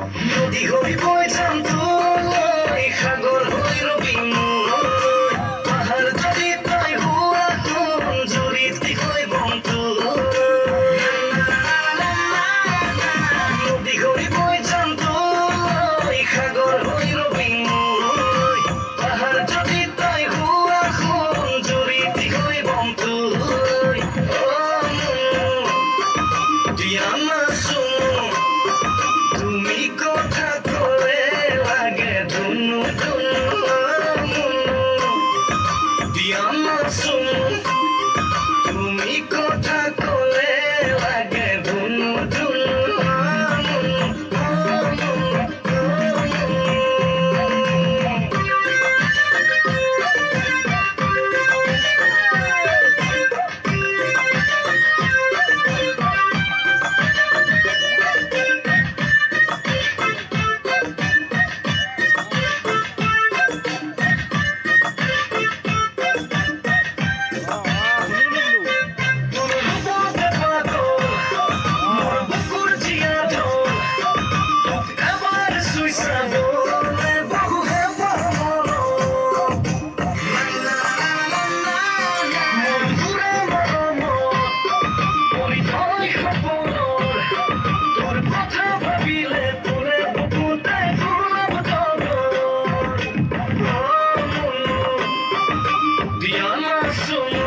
নদী হৈ বৈ যাম তোলৈ, সাগৰ হৈ ৰবি মোৰ, পাহাৰ যদি তই হোৱা সোণ, জুৰিত হৈ বম নদী হৈ বৈ যাম তোলৈ, সাগৰ হৈ ৰবি মোৰ, পাহাৰ যদি তই হোৱা সোণ, জুৰিত হৈ বম দিয়া মাছো তুমি কথা কলে লাগে ধুনু ধুনু দিয়া মাছো তুমি কথা কলে লাগে ধুনু ধুনু sabo বহুহে মনপুৰে মৰমত পৰিধয় সপোনৰ তোৰ কথা ভাবিলে তোৰে বুকুতে ঘূৰাব তগৰ দিয়া নাচোন